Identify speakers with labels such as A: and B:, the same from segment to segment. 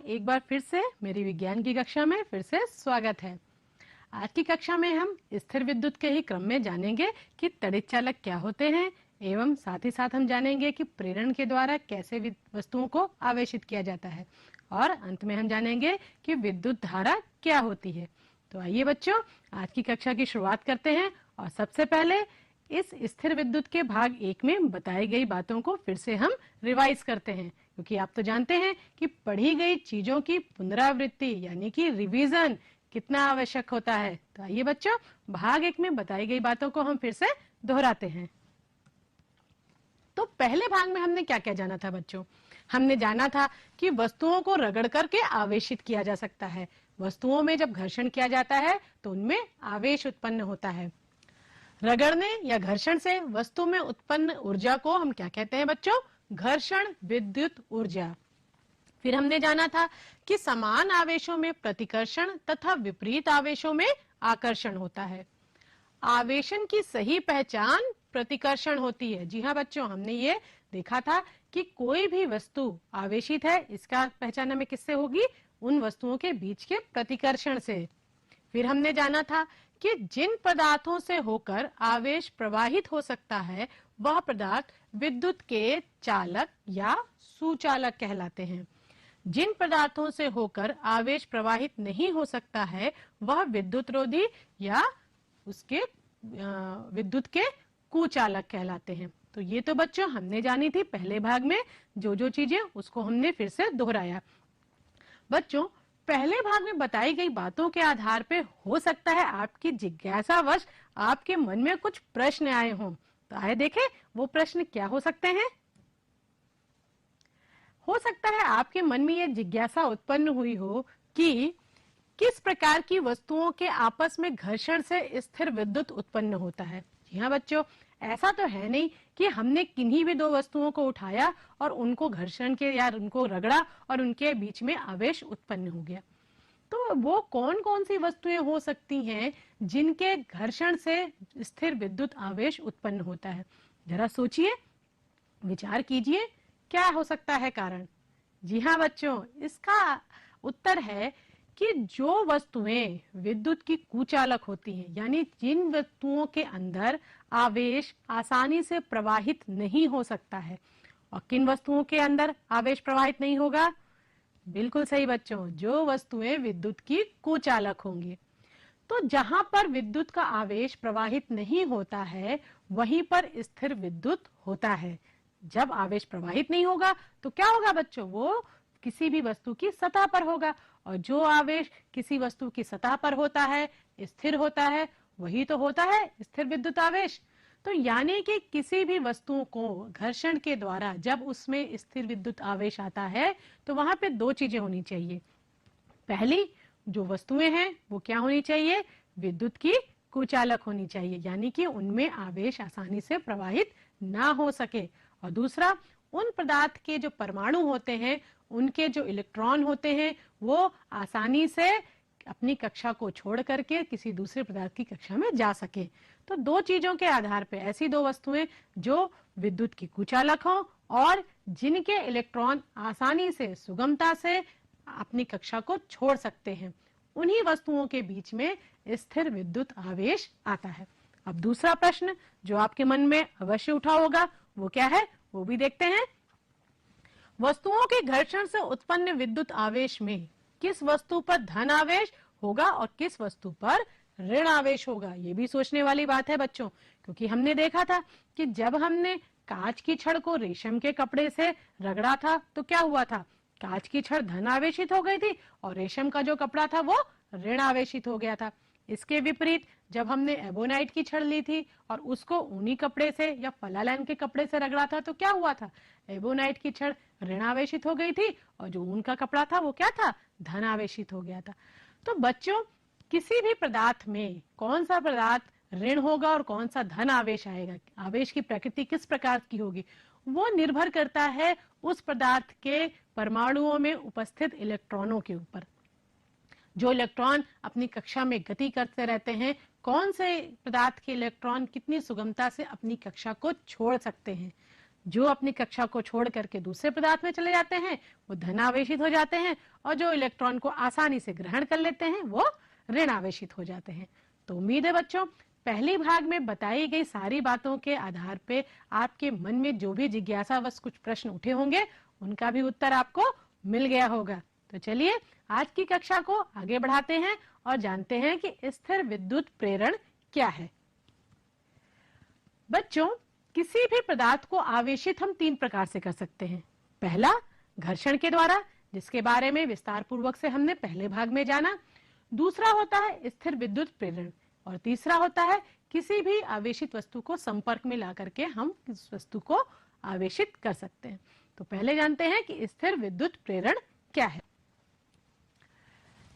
A: एक बार फिर से मेरी विज्ञान की कक्षा में फिर से स्वागत है। आज की कक्षा में हम स्थिर विद्युत के ही क्रम में जानेंगे कि तड़ित चालक क्या होते हैं एवं साथ ही साथ हम जानेंगे कि प्रेरण के द्वारा कैसे वस्तुओं को आवेशित किया जाता है और अंत में हम जानेंगे कि विद्युत धारा क्या होती है। तो आइए बच्चों, आज की कक्षा की शुरुआत करते हैं और सबसे पहले इस स्थिर विद्युत के भाग 1 में बताई गई बातों को फिर से हम रिवाइज करते हैं, क्योंकि आप तो जानते हैं कि पढ़ी गई चीजों की पुनरावृत्ति यानी कि रिवीजन कितना आवश्यक होता है। तो आइए बच्चों, भाग 1 में बताई गई बातों को हम फिर से दोहराते हैं। तो पहले भाग में हमने क्या क्या जाना था बच्चों? हमने जाना था कि वस्तुओं को रगड़ करके आवेशित किया जा सकता है। वस्तुओं में जब घर्षण किया जाता है तो उनमें आवेश उत्पन्न होता है। रगड़ने या घर्षण से वस्तु में उत्पन्न ऊर्जा को हम क्या कहते हैं बच्चों? घर्षण विद्युत ऊर्जा। फिर हमने जाना था कि समान आवेशों में प्रतिकर्षण तथा विपरीत आवेशों में आकर्षण होता है। आवेशन की सही पहचान प्रतिकर्षण होती है। जी हाँ बच्चों, हमने ये देखा था कि कोई भी वस्तु आवेशित है, इसका पहचान हमें किससे होगी? उन वस्तुओं के बीच के प्रतिकर्षण से। फिर हमने जाना था कि जिन पदार्थों से होकर आवेश प्रवाहित हो सकता है वह पदार्थ विद्युत के चालक या सुचालक कहलाते हैं। जिन पदार्थों से होकर आवेश प्रवाहित नहीं हो सकता है वह विद्युत रोधी या उसके विद्युत के कुचालक कहलाते हैं। तो ये तो बच्चों हमने जानी थी पहले भाग में जो चीजें, उसको हमने फिर से दोहराया। बच्चों, पहले भाग में बताई गई बातों के आधार पे हो सकता है आपकी जिज्ञासावश आपके मन में कुछ प्रश्न आए हों। तो आए देखें वो प्रश्न क्या हो सकते हैं। हो सकता है आपके मन में यह जिज्ञासा उत्पन्न हुई हो कि किस प्रकार की वस्तुओं के आपस में घर्षण से स्थिर विद्युत उत्पन्न होता है। जी हाँ बच्चों, ऐसा तो है नहीं कि हमने किन्हीं भी दो वस्तुओं को उठाया और उनको घर्षण के या उनको रगड़ा और उनके बीच में आवेश उत्पन्न हो गया। तो वो कौन कौन सी वस्तुएं हो सकती हैं जिनके घर्षण से स्थिर विद्युत आवेश उत्पन्न होता है? जरा सोचिए, विचार कीजिए, क्या हो सकता है कारण? जी हाँ बच्चों, इसका उत्तर है कि जो वस्तुएं विद्युत की कुचालक होती हैं, यानी जिन वस्तुओं के अंदर आवेश आसानी से प्रवाहित नहीं हो सकता है। और किन वस्तुओं के अंदर आवेश प्रवाहित नहीं होगा? बिल्कुल सही बच्चों, जो वस्तुएं विद्युत की कुचालक होंगी। तो जहां पर विद्युत का आवेश प्रवाहित नहीं होता है वहीं पर स्थिर विद्युत होता है। जब आवेश प्रवाहित नहीं होगा तो क्या होगा बच्चों? वो किसी भी वस्तु की सतह पर होगा, और जो आवेश किसी वस्तु की सतह पर होता है, स्थिर होता है, वही तो होता है स्थिर विद्युत आवेश। तो यानी कि किसी भी वस्तु को घर्षण के द्वारा जब उसमें स्थिर विद्युत आवेश आता है तो वहां पे दो चीजें होनी चाहिए। पहली, जो वस्तुएं हैं वो क्या होनी चाहिए? विद्युत की कुचालक होनी चाहिए, यानी कि उनमें आवेश आसानी से प्रवाहित ना हो सके। और दूसरा, उन पदार्थ के जो परमाणु होते हैं उनके जो इलेक्ट्रॉन होते हैं वो आसानी से अपनी कक्षा को छोड़ करके किसी दूसरे पदार्थ की कक्षा में जा सके। तो दो चीजों के आधार पर ऐसी दो वस्तुएं जो विद्युत की कुचालक हों और जिनके इलेक्ट्रॉन आसानी से सुगमता से अपनी कक्षा को छोड़ सकते हैं, उन्हीं वस्तुओं के बीच में स्थिर विद्युत आवेश आता है। अब दूसरा प्रश्न जो आपके मन में अवश्य उठा होगा वो क्या है, वो भी देखते हैं। वस्तुओं के घर्षण से उत्पन्न विद्युत आवेश में किस वस्तु पर धन आवेश होगा और किस वस्तु पर ऋण आवेश होगा? ये भी सोचने वाली बात है बच्चों, क्योंकि हमने देखा था कि जब हमने कांच की छड़ को रेशम के कपड़े से रगड़ा था तो क्या हुआ था? कांच की छड़ धन आवेशित हो गई थी और रेशम का जो कपड़ा था वो ऋण आवेशित हो गया था। इसके विपरीत जब हमने एबोनाइट की छड़ ली थी और उसको ऊनी कपड़े से या फलालैन के कपड़े से रगड़ा था तो क्या हुआ था? एबोनाइट की छड़ ऋण आवेशित हो गई थी और जो ऊन का कपड़ा था वो क्या था? धन आवेशित हो गया था। तो बच्चों, किसी भी पदार्थ में कौन सा पदार्थ ऋण होगा और कौन सा धन आवेश आएगा, आवेश की प्रकृति किस प्रकार की होगी, वो निर्भर करता है उस पदार्थ के परमाणुओं में उपस्थित इलेक्ट्रॉनों के ऊपर। जो इलेक्ट्रॉन अपनी कक्षा में गति करते रहते हैं, कौन से पदार्थ के इलेक्ट्रॉन कितनी सुगमता से अपनी कक्षा को छोड़ सकते हैं। जो अपनी कक्षा को छोड़ करके दूसरे पदार्थ में चले जाते हैं वो धन आवेशित हो जाते हैं, और जो इलेक्ट्रॉन को आसानी से ग्रहण कर लेते हैं वो ऋण आवेशित हो जाते हैं। तो उम्मीद है बच्चों, पहली भाग में बताई गई सारी बातों के आधार पे आपके मन में जो भी जिज्ञासावश कुछ प्रश्न उठे होंगे उनका भी उत्तर आपको मिल गया होगा। तो चलिए आज की कक्षा को आगे बढ़ाते हैं और जानते हैं कि स्थिर विद्युत प्रेरण क्या है। बच्चों, किसी भी पदार्थ को आवेशित हम 3 प्रकार से कर सकते हैं। पहला, घर्षण के द्वारा, जिसके बारे में विस्तार पूर्वक से हमने पहले भाग में जाना। दूसरा होता है स्थिर विद्युत प्रेरण, और तीसरा होता है किसी भी आवेशित वस्तु को संपर्क में ला करके हम इस वस्तु को आवेशित कर सकते हैं। तो पहले जानते हैं कि स्थिर विद्युत प्रेरण क्या है।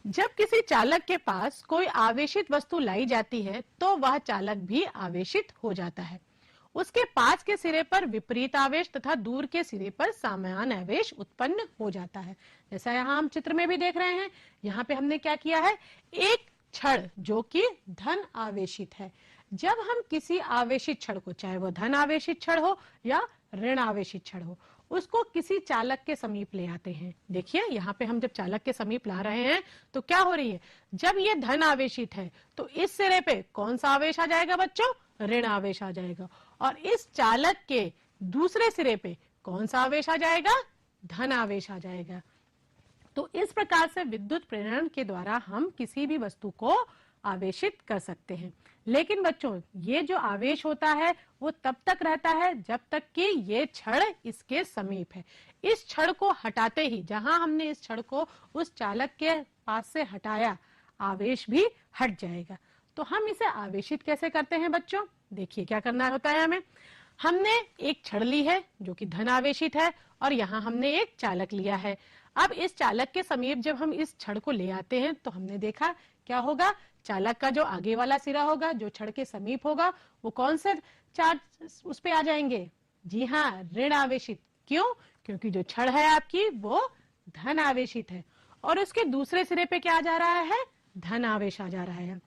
A: जब किसी चालक के पास कोई आवेशित वस्तु लाई जाती है तो वह चालक भी आवेशित हो जाता है। उसके पास के सिरे पर विपरीत आवेश तथा दूर के सिरे पर समान आवेश उत्पन्न हो जाता है। जैसा यहाँ हम चित्र में भी देख रहे हैं, यहाँ पे हमने क्या किया है, एक छड़ जो कि धन आवेशित है। जब हम किसी आवेशित छड़ को, चाहे वो धन आवेशित छड़ हो या ऋण आवेशित छड़ हो, उसको किसी चालक के समीप ले आते हैं। देखिए यहाँ पे हम जब चालक के समीप ला रहे हैं तो क्या हो रही है, जब ये धन आवेशित है तो इस सिरे पे कौन सा आवेश आ जाएगा बच्चों, ऋण आवेश आ जाएगा, और इस चालक के दूसरे सिरे पे कौन सा आवेश आ जाएगा, धन आवेश आ जाएगा। तो इस प्रकार से विद्युत प्रेरण के द्वारा हम किसी भी वस्तु को आवेशित कर सकते हैं। लेकिन बच्चों, ये जो आवेश होता है वो तब तक रहता है जब तक कि ये छड़ इसके समीप है। इस छड़ को हटाते ही, जहां हमने इस छड़ को उस चालक के पास से हटाया, आवेश भी हट जाएगा। तो हम इसे आवेशित कैसे करते हैं बच्चों, देखिए क्या करना होता है हमें। हमने एक छड़ ली है जो कि धन आवेशित है, और यहाँ हमने एक चालक लिया है। अब इस चालक के समीप जब हम इस छड़ को ले आते हैं तो हमने देखा क्या होगा, चालक का जो आगे वाला सिरा होगा, जो छड़ के समीप होगा, वो कौन से चार्ज उस पे आ जाएंगे, जी हाँ, ऋण आवेशित। क्यों, क्योंकि जो छड़ है आपकी वो धन आवेशित है, और उसके दूसरे सिरे पे क्या आ जा रहा है, धन आवेश आ जा रहा है।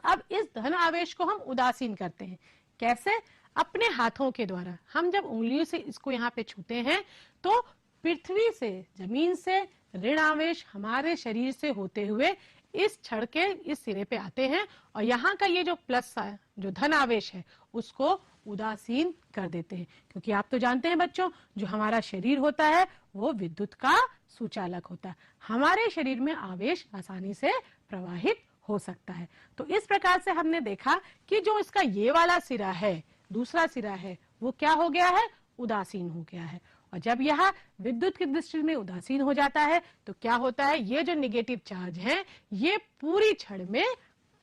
A: अब इस धन आवेश को हम उदासीन करते हैं। कैसे, अपने हाथों के द्वारा। हम जब उंगलियों से इसको यहाँ पे छूते हैं तो पृथ्वी से, जमीन से ऋण आवेश हमारे शरीर से होते हुए इस छड़ के इस सिरे पे आते हैं, और यहाँ का ये जो प्लस है, जो धन आवेश है, उसको उदासीन कर देते हैं। क्योंकि आप तो जानते हैं बच्चों, जो हमारा शरीर होता है वो विद्युत का सुचालक होता है। हमारे शरीर में आवेश आसानी से प्रवाहित हो सकता है। तो इस प्रकार से हमने देखा कि जो इसका ये वाला सिरा है, दूसरा सिरा है, वो क्या हो गया है, उदासीन हो गया है। और जब यह विद्युत की दृष्टि में उदासीन हो जाता है तो क्या होता है, ये जो नेगेटिव चार्ज है ये पूरी छड़ में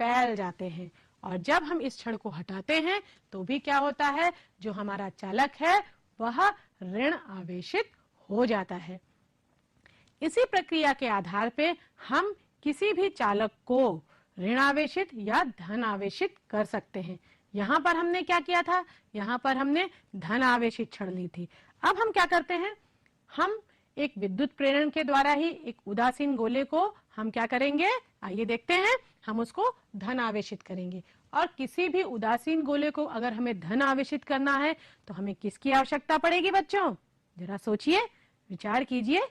A: फैल जाते हैं, और जब हम इस छड़ को हटाते हैं तो भी क्या होता है, जो हमारा चालक है वह ऋण आवेशित हो जाता है। इसी प्रक्रिया के आधार पे हम किसी भी चालक को ऋण आवेशित या धन आवेशित कर सकते हैं। यहाँ पर हमने क्या किया था, यहाँ पर हमने धन आवेशित छड़ ली थी। अब हम क्या करते हैं, हम एक विद्युत प्रेरण के द्वारा ही एक उदासीन गोले को हम क्या करेंगे, आइए देखते हैं, हम उसको धन आवेशित करेंगे। और किसी भी उदासीन गोले को अगर हमें धन आवेशित करना है तो हमें किसकी आवश्यकता पड़ेगी बच्चों, जरा सोचिए, विचार कीजिए।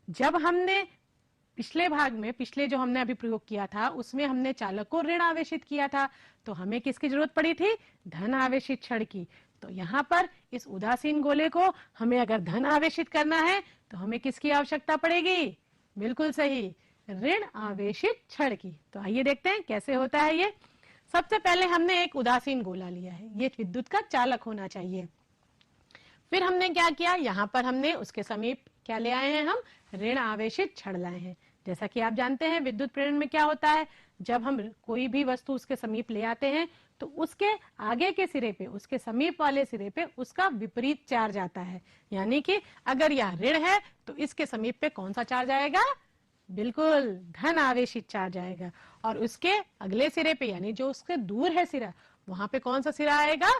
A: जब हमने पिछले भाग में, पिछले जो हमने अभी प्रयोग किया था, उसमें हमने चालक को ऋण आवेशित किया था, तो हमें किसकी जरूरत पड़ी थी, धन आवेशित छड़ की। तो यहाँ पर इस उदासीन गोले को हमें अगर धन आवेशित करना है तो हमें किसकी आवश्यकता पड़ेगी, बिल्कुल सही, ऋण आवेशित छड़ की। तो आइए देखते हैं कैसे होता है ये। सबसे पहले हमने एक उदासीन गोला लिया है, ये विद्युत का चालक होना चाहिए। फिर हमने क्या किया, यहाँ पर हमने उसके समीप क्या ले आए हैं, हम ऋण आवेशित छड़ लाए हैं। जैसा कि आप जानते हैं विद्युत प्रेरण में क्या होता है, जब हम कोई भी वस्तु उसके समीप ले आते हैं तो उसके आगे के सिरे पे, उसके समीप वाले सिरे पे उसका विपरीत चार्ज आता है। यानी कि अगर यह ऋण है तो इसके समीप पे कौन सा चार्ज आएगा, बिल्कुल धन आवेशित चार्ज आएगा। और उसके अगले सिरे पे, यानी जो उसके दूर है सिरा, वहां पे कौन सा सिरा आएगा,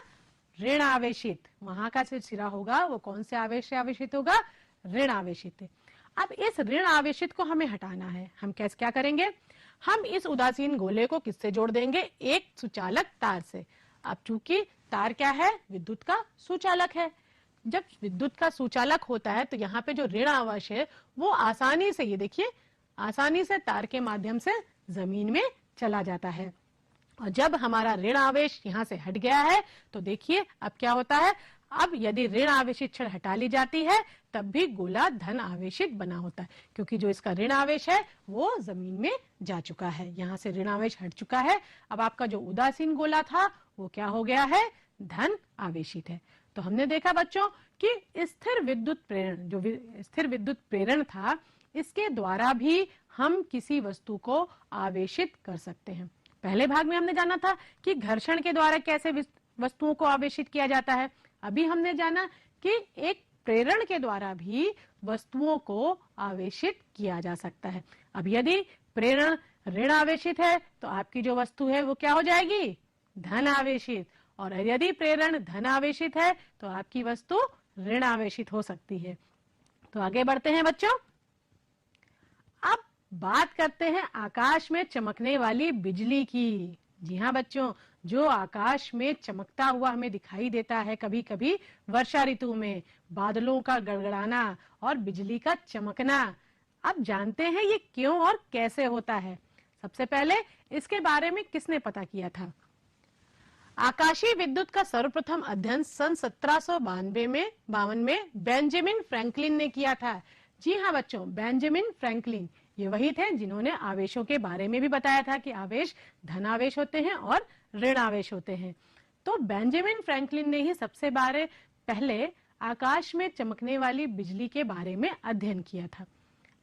A: ऋण आवेशित। वहां का सिरा होगा वो कौन से आवेश से आवेशित होगा, ऋण आवेशित। अब इस ऋण आवेशित को हमें हटाना है। हम कैसे क्या करेंगे, हम इस उदासीन गोले को किससे जोड़ देंगे, एक सुचालक तार से। अब चूंकि तार क्या है, विद्युत का सुचालक है, जब विद्युत का सुचालक होता है तो यहाँ पे जो ऋण आवेश है वो आसानी से, ये देखिए, आसानी से तार के माध्यम से जमीन में चला जाता है। और जब हमारा ऋण आवेश यहाँ से हट गया है तो देखिए अब क्या होता है, अब यदि ऋण आवेशित छड़ हटा ली जाती है तब भी गोला धन आवेशित बना होता है, क्योंकि जो इसका ऋण आवेश है वो जमीन में जा चुका है। यहाँ से ऋण आवेश हट चुका है। अब आपका जो उदासीन गोला था वो क्या हो गया है, धन आवेशित है। तो हमने देखा बच्चों कि स्थिर विद्युत प्रेरण, जो स्थिर विद्युत प्रेरण था, इसके द्वारा भी हम किसी वस्तु को आवेशित कर सकते हैं। पहले भाग में हमने जाना था कि घर्षण के द्वारा कैसे वस्तुओं को आवेशित किया जाता है। अभी हमने जाना कि एक प्रेरण के द्वारा भी वस्तुओं को आवेशित किया जा सकता है। अब यदि प्रेरण ऋण आवेशित है तो आपकी जो वस्तु है वो क्या हो जाएगी, धन आवेशित, और यदि प्रेरण धन आवेशित है तो आपकी वस्तु ऋण आवेशित हो सकती है। तो आगे बढ़ते हैं बच्चों। अब बात करते हैं आकाश में चमकने वाली बिजली की। जी हाँ बच्चों, जो आकाश में चमकता हुआ हमें दिखाई देता है कभी कभी वर्षा ऋतु में, बादलों का गड़गड़ाना और बिजली का चमकना, अब जानते हैं ये क्यों और कैसे होता है। सबसे पहले इसके बारे में किसने पता किया था? आकाशीय विद्युत का सर्वप्रथम अध्ययन सन 1752 में बेंजामिन फ्रैंकलिन ने किया था। जी हाँ बच्चों, बेंजामिन फ्रैंकलिन ये वही थे जिन्होंने आवेशों के बारे में भी बताया था कि आवेश धनावेश होते हैं और ऋण आवेश होते हैं। तो बेंजामिन फ्रैंकलिन ने ही सबसे पहले आकाश में चमकने वाली बिजली के बारे में अध्ययन किया था।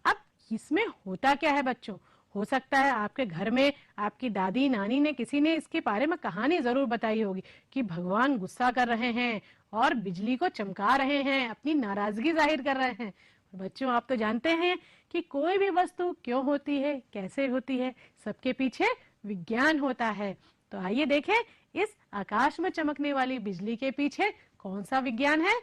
A: अब इसमें होता क्या है बच्चों, हो सकता है आपके घर में आपकी दादी नानी ने, किसी ने इसके बारे में कहानी जरूर बताई होगी कि भगवान गुस्सा कर रहे हैं और बिजली को चमका रहे हैं, अपनी नाराजगी जाहिर कर रहे हैं। बच्चों आप तो जानते हैं कि कोई भी वस्तु क्यों होती है, कैसे होती है, सबके पीछे विज्ञान होता है। तो आइए देखें इस आकाश में चमकने वाली बिजली के पीछे कौन सा विज्ञान है।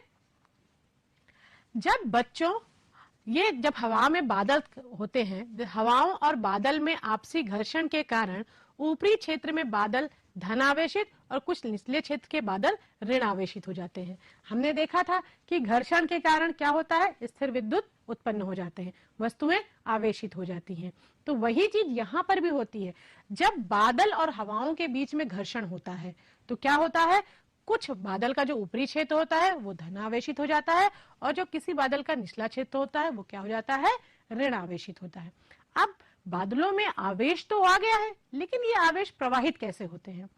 A: जब हवा में बादल होते हैं, हवाओं और बादल में आपसी घर्षण के कारण ऊपरी क्षेत्र में बादल धनावेशित और कुछ निचले क्षेत्र के बादल ऋण आवेशित हो जाते हैं। हमने देखा था कि घर्षण के कारण क्या होता है, स्थिर विद्युत उत्पन्न हो जाते हैं, वस्तुएं आवेशित हो जाती हैं। तो वही चीज यहाँ पर भी होती है। जब बादल और हवाओं के बीच में घर्षण होता है तो क्या होता है, कुछ बादल का जो ऊपरी क्षेत्र होता है वो धनावेशित हो जाता है और जो किसी बादल का निचला क्षेत्र होता है वो क्या हो जाता है, ऋण आवेशित होता है। अब बादलों में आवेश तो आ गया है, लेकिन ये आवेश प्रवाहित कैसे होते हैं?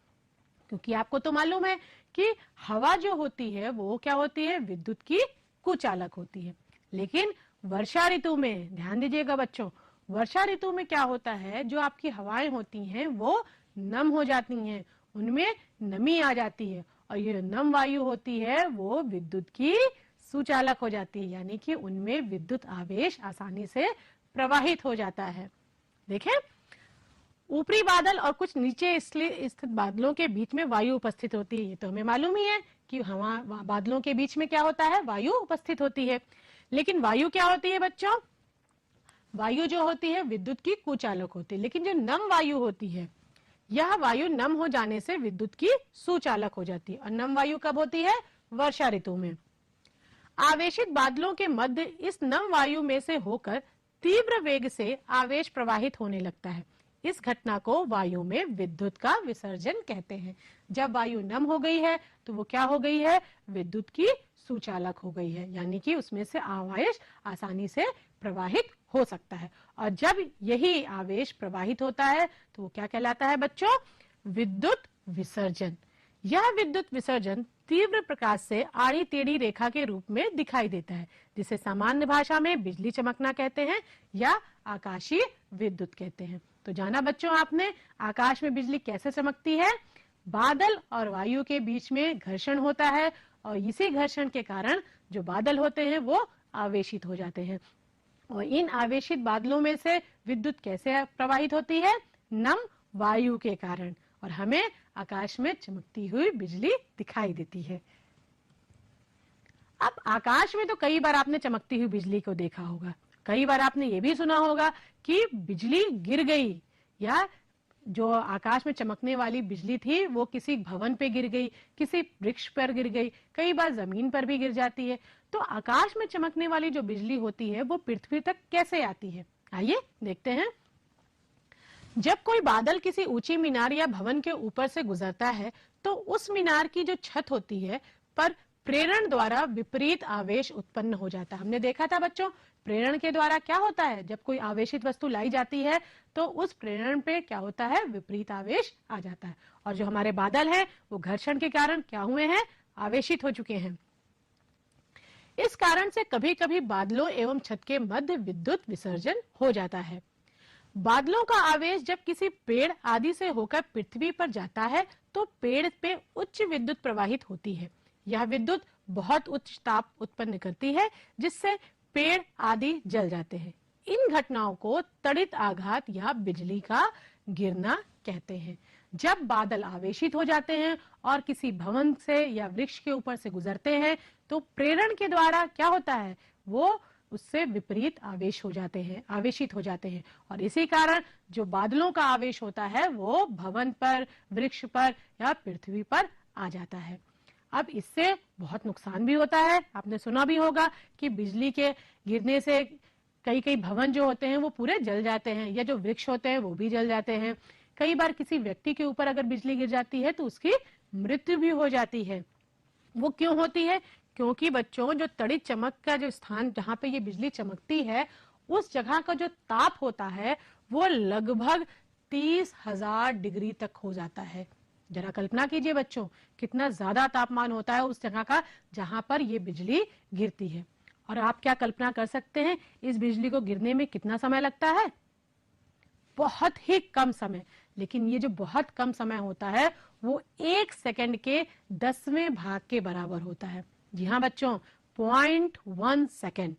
A: क्योंकि आपको तो मालूम है कि हवा जो होती है वो क्या होती है, विद्युत की कुचालक होती है। लेकिन वर्षा ऋतु में ध्यान दीजिएगा बच्चों, वर्षा ऋतु में क्या होता है, जो आपकी हवाएं होती हैं वो नम हो जाती हैं, उनमें नमी आ जाती है और ये नम वायु होती है वो विद्युत की सुचालक हो जाती है, यानी कि उनमें विद्युत आवेश आसानी से प्रवाहित हो जाता है। देखें, ऊपरी बादल और कुछ नीचे स्थित बादलों के बीच में वायु उपस्थित होती है। ये तो हमें मालूम ही है कि हवा बादलों के बीच में क्या होता है, वायु उपस्थित होती है। लेकिन वायु क्या होती है बच्चों, वायु जो होती है विद्युत की कुचालक होती है। लेकिन जो नम वायु होती है, यह वायु नम हो जाने से विद्युत की सुचालक हो जाती है। और नम वायु कब होती है, वर्षा ऋतु में। आवेशित बादलों के मध्य इस नम वायु में से होकर तीव्र वेग से आवेश प्रवाहित होने लगता है। इस घटना को वायु में विद्युत का विसर्जन कहते हैं। जब वायु नम हो गई है तो वो क्या हो गई है, विद्युत की सुचालक हो गई है, यानी कि उसमें से आवेश आसानी से प्रवाहित हो सकता है। और जब यही आवेश प्रवाहित होता है तो वो क्या कहलाता है बच्चों, विद्युत विसर्जन। यह विद्युत विसर्जन तीव्र प्रकाश से आड़ी टेढ़ी रेखा के रूप में दिखाई देता है, जिसे सामान्य भाषा में बिजली चमकना कहते हैं या आकाशीय विद्युत कहते हैं। तो जाना बच्चों आपने आकाश में बिजली कैसे चमकती है, बादल और वायु के बीच में घर्षण होता है और इसी घर्षण के कारण जो बादल होते हैं वो आवेशित हो जाते हैं। और इन आवेशित बादलों में से विद्युत कैसे प्रवाहित होती है, नम वायु के कारण, और हमें आकाश में चमकती हुई बिजली दिखाई देती है। अब आकाश में तो कई बार आपने चमकती हुई बिजली को देखा होगा, कई बार आपने ये भी सुना होगा कि बिजली गिर गई या जो आकाश में चमकने वाली बिजली थी वो किसी भवन पे गिर गई, किसी वृक्ष पर गिर गई, कई बार जमीन पर भी गिर जाती है। तो आकाश में चमकने वाली जो बिजली होती है वो पृथ्वी तक कैसे आती है, आइए देखते हैं। जब कोई बादल किसी ऊंची मीनार या भवन के ऊपर से गुजरता है तो उस मीनार की जो छत होती है पर प्रेरण द्वारा विपरीत आवेश उत्पन्न हो जाता है। हमने देखा था बच्चों, प्रेरण के द्वारा क्या होता है, जब कोई आवेशित वस्तु लाई जाती है तो उस प्रेरण पे क्या होता है, विपरीत आवेश आ जाता है। और जो हमारे बादल हैं वो घर्षण के कारण क्या हुए हैं, आवेशित हो चुके हैं। इस कारण से कभी कभी बादलों एवं छत के मध्य विद्युत विसर्जन हो जाता है। बादलों का आवेश जब किसी पेड़ आदि से होकर पृथ्वी पर जाता है तो पेड़ पे उच्च विद्युत प्रवाहित होती है। यह विद्युत बहुत उच्च ताप उत्पन्न करती है जिससे पेड़ आदि जल जाते हैं। इन घटनाओं को तड़ित आघात या बिजली का गिरना कहते हैं। जब बादल आवेशित हो जाते हैं और किसी भवन से या वृक्ष के ऊपर से गुजरते हैं तो प्रेरण के द्वारा क्या होता है, वो उससे विपरीत आवेश हो जाते हैं, आवेशित हो जाते हैं। और इसी कारण जो बादलों का आवेश होता है वो भवन पर, वृक्ष पर या पृथ्वी पर आ जाता है। अब इससे बहुत नुकसान भी होता है। आपने सुना भी होगा कि बिजली के गिरने से कई कई भवन जो होते हैं वो पूरे जल जाते हैं, या जो वृक्ष होते हैं वो भी जल जाते हैं। कई बार किसी व्यक्ति के ऊपर अगर बिजली गिर जाती है तो उसकी मृत्यु भी हो जाती है। वो क्यों होती है, क्योंकि बच्चों जो तड़ित चमक का जो स्थान जहां पे ये बिजली चमकती है उस जगह का जो ताप होता है वो लगभग 30,000 डिग्री तक हो जाता है। जरा कल्पना कीजिए बच्चों, कितना ज्यादा तापमान होता है उस जगह का जहां पर ये बिजली गिरती है। और आप क्या कल्पना कर सकते हैं इस बिजली को गिरने में कितना समय लगता है, बहुत ही कम समय। लेकिन ये जो बहुत कम समय होता है वो 1 सेकंड के 10वें भाग के बराबर होता है। जी हाँ बच्चों, 0.1 सेकंड,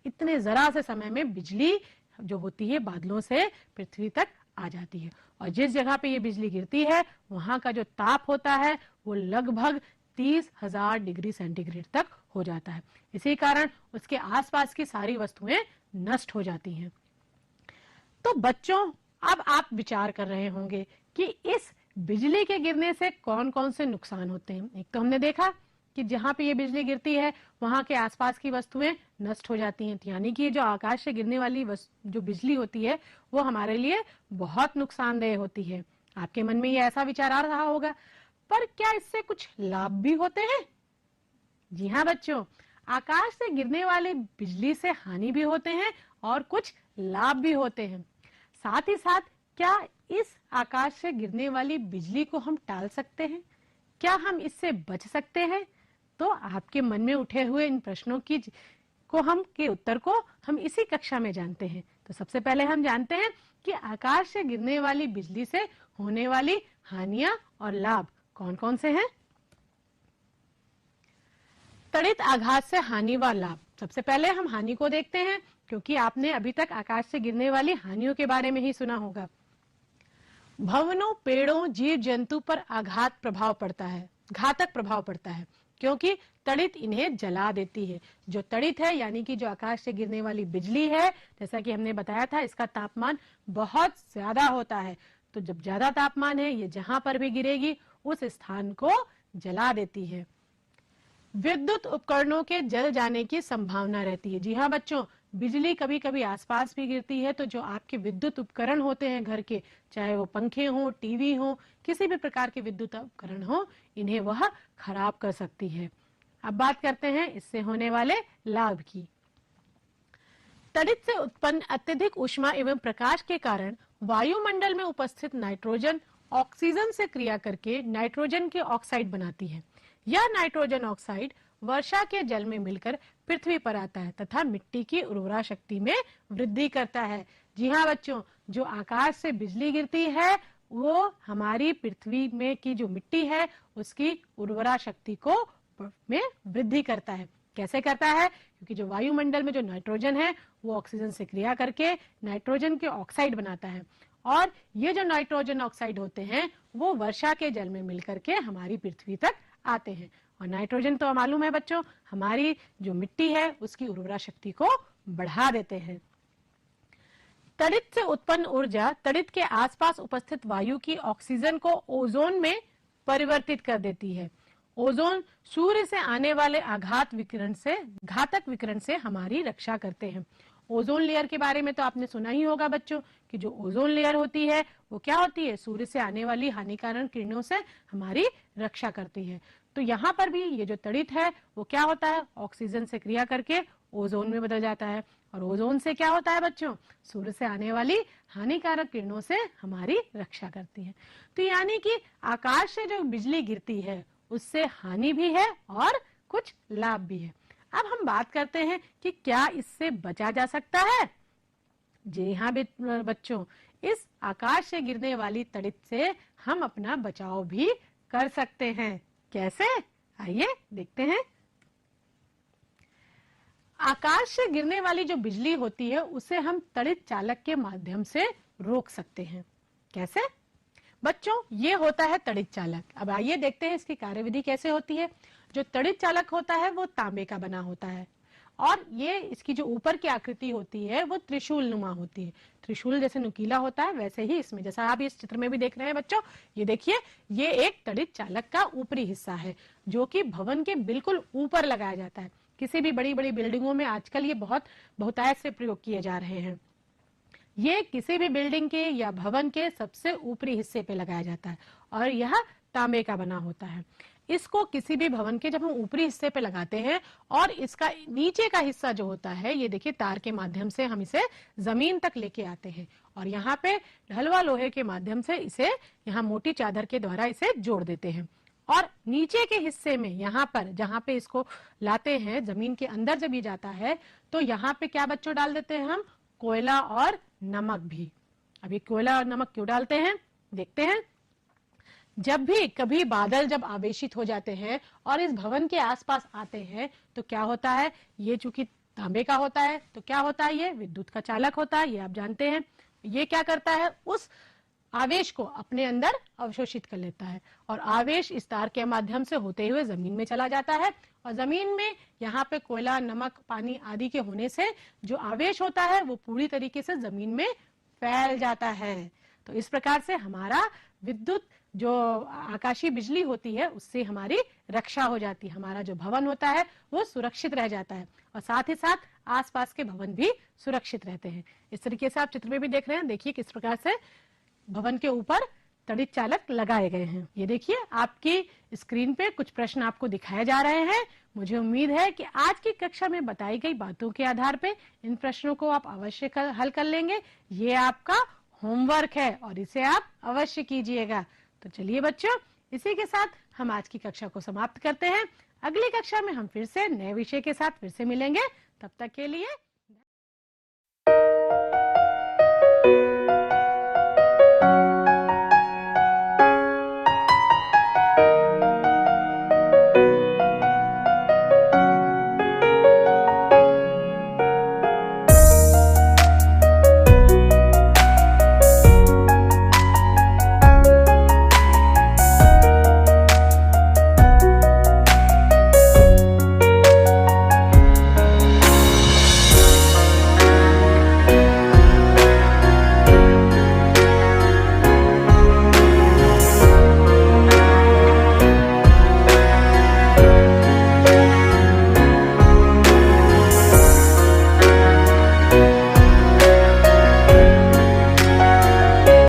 A: इतने जरा से समय में बिजली जो होती है बादलों से पृथ्वी तक आ जाती है। और जिस जगह पे ये बिजली गिरती है वहां का जो ताप होता है वो लगभग 30,000 डिग्री सेंटीग्रेड तक हो जाता है। इसी कारण उसके आसपास की सारी वस्तुएं नष्ट हो जाती हैं। तो बच्चों अब आप विचार कर रहे होंगे कि इस बिजली के गिरने से कौन कौन से नुकसान होते हैं। एक तो हमने देखा कि जहां पे ये बिजली गिरती है वहां के आसपास की वस्तुएं नष्ट हो जाती हैं, यानी कि जो आकाश से गिरने वाली जो बिजली होती है वो हमारे लिए बहुत नुकसानदेह होती है। आपके मन में ये ऐसा विचार आ रहा होगा, पर क्या इससे कुछ लाभ भी होते हैं? जी हाँ बच्चों, आकाश से गिरने वाली बिजली से हानि भी होते हैं और कुछ लाभ भी होते हैं। साथ ही साथ क्या इस आकाश से गिरने वाली बिजली को हम टाल सकते हैं? क्या हम इससे बच सकते हैं? तो आपके मन में उठे हुए इन प्रश्नों के उत्तर को हम इसी कक्षा में जानते हैं। तो सबसे पहले हम जानते हैं कि आकाश से गिरने वाली बिजली से होने वाली हानियां और लाभ कौन कौन से हैं। तड़ित आघात से हानि व लाभ। सबसे पहले हम हानि को देखते हैं, क्योंकि आपने अभी तक आकाश से गिरने वाली हानियों के बारे में ही सुना होगा। भवनों, पेड़ों, जीव जंतु पर आघात प्रभाव पड़ता है, घातक प्रभाव पड़ता है, क्योंकि तड़ित इन्हें जला देती है। जो तड़ित है यानी कि जो आकाश से गिरने वाली बिजली है, जैसा कि हमने बताया था इसका तापमान बहुत ज्यादा होता है। तो जब ज्यादा तापमान है ये जहां पर भी गिरेगी उस स्थान को जला देती है। विद्युत उपकरणों के जल जाने की संभावना रहती है। जी हाँ बच्चों, बिजली कभी कभी आसपास भी गिरती है तो जो आपके विद्युत उपकरण होते हैं घर के, चाहे वो पंखे हो, टीवी हो, किसी भी प्रकार के विद्युत उपकरण हो, इन्हें वह खराब कर सकती है। अब बात करते हैं इससे होने वाले लाभ की। तड़ित से उत्पन्न अत्यधिक ऊष्मा एवं प्रकाश के कारण वायुमंडल में उपस्थित नाइट्रोजन ऑक्सीजन से क्रिया करके नाइट्रोजन के ऑक्साइड बनाती है। यह नाइट्रोजन ऑक्साइड वर्षा के जल में मिलकर पृथ्वी पर आता है तथा मिट्टी की उर्वरा शक्ति में वृद्धि करता है। जी हाँ बच्चों, जो आकाश से बिजली गिरती है वो हमारी पृथ्वी में की जो मिट्टी है उसकी उर्वरा शक्ति को में वृद्धि करता है। कैसे करता है? क्योंकि जो वायुमंडल में जो नाइट्रोजन है वो ऑक्सीजन से क्रिया करके नाइट्रोजन के ऑक्साइड बनाता है, और ये जो नाइट्रोजन ऑक्साइड होते हैं वो वर्षा के जल में मिलकर के हमारी पृथ्वी तक आते हैं। और नाइट्रोजन तो मालूम है बच्चों, हमारी जो मिट्टी है उसकी उर्वरा शक्ति को बढ़ा देते हैं। तड़ित से उत्पन्न ऊर्जा तड़ित के आसपास उपस्थित वायु की ऑक्सीजन को ओजोन में परिवर्तित कर देती है। ओजोन सूर्य से आने वाले घातक विकिरण से हमारी रक्षा करते हैं। ओजोन लेयर के बारे में तो आपने सुना ही होगा बच्चों कि जो ओजोन लेयर होती है वो क्या होती है, सूर्य से आने वाली हानिकारक किरणों से हमारी रक्षा करती है। तो यहाँ पर भी ये जो तड़ित है वो क्या होता है, ऑक्सीजन से क्रिया करके ओजोन में बदल जाता है। और ओजोन से क्या होता है बच्चों, सूर्य से आने वाली हानिकारक किरणों से हमारी रक्षा करती है। तो यानी कि आकाश से जो बिजली गिरती है उससे हानि भी है और कुछ लाभ भी है। अब हम बात करते हैं कि क्या इससे बचा जा सकता है। जी हाँ बच्चों, इस आकाश से गिरने वाली तड़ित से हम अपना बचाव भी कर सकते हैं। कैसे, आइए देखते हैं। आकाश से गिरने वाली जो बिजली होती है उसे हम तड़ित चालक के माध्यम से रोक सकते हैं। कैसे बच्चों, ये होता है तड़ित चालक। अब आइए देखते हैं इसकी कार्यविधि कैसे होती है। जो तड़ित चालक होता है वो तांबे का बना होता है और ये इसकी जो ऊपर की आकृति होती है वो त्रिशूल नुमा होती है। त्रिशूल जैसे नुकीला होता है वैसे ही इसमें, जैसा आप इस चित्र में भी देख रहे हैं बच्चों, ये देखिए ये एक तड़ित चालक का ऊपरी हिस्सा है जो कि भवन के बिल्कुल ऊपर लगाया जाता है। किसी भी बड़ी बड़ी बिल्डिंगों में आजकल ये बहुतायत से प्रयोग किए जा रहे हैं। ये किसी भी बिल्डिंग के या भवन के सबसे ऊपरी हिस्से पे लगाया जाता है और यह तांबे का बना होता है। इसको किसी भी भवन के जब हम ऊपरी हिस्से पे लगाते हैं और इसका नीचे का हिस्सा जो होता है, ये देखिए तार के माध्यम से हम इसे जमीन तक लेके आते हैं और यहाँ पे ढलवा लोहे के माध्यम से इसे यहाँ मोटी चादर के द्वारा इसे जोड़ देते हैं। और नीचे के हिस्से में यहाँ पर जहाँ पे इसको लाते हैं जमीन के अंदर जब ये जाता है तो यहाँ पे क्या बच्चों डाल देते हैं हम, कोयला और नमक भी। अभी कोयला और नमक क्यों डालते हैं देखते हैं। जब भी कभी बादल जब आवेशित हो जाते हैं और इस भवन के आसपास आते हैं तो क्या होता है, ये चूंकि तांबे का होता है तो क्या होता है, ये विद्युत का चालक होता है, ये आप जानते हैं। ये क्या करता है, उस आवेश को अपने अंदर अवशोषित कर लेता है और आवेश इस तार के माध्यम से होते हुए जमीन में चला जाता है और जमीन में यहाँ पे कोयला, नमक, पानी आदि के होने से जो आवेश होता है वो पूरी तरीके से जमीन में फैल जाता है। तो इस प्रकार से हमारा विद्युत जो आकाशीय बिजली होती है उससे हमारी रक्षा हो जाती है। हमारा जो भवन होता है वो सुरक्षित रह जाता है और साथ ही साथ आसपास के भवन भी सुरक्षित रहते हैं। इस तरीके से आप चित्र में भी देख रहे हैं, देखिए किस प्रकार से भवन के ऊपर तड़ित चालक लगाए गए हैं। ये देखिए आपकी स्क्रीन पे कुछ प्रश्न आपको दिखाए जा रहे हैं। मुझे उम्मीद है कि आज की कक्षा में बताई गई बातों के आधार पे इन प्रश्नों को आप अवश्य हल कर लेंगे। ये आपका होमवर्क है और इसे आप अवश्य कीजिएगा। तो चलिए बच्चों, इसी के साथ हम आज की कक्षा को समाप्त करते हैं। अगली कक्षा में हम फिर से नए विषय के साथ फिर से मिलेंगे। तब तक के लिए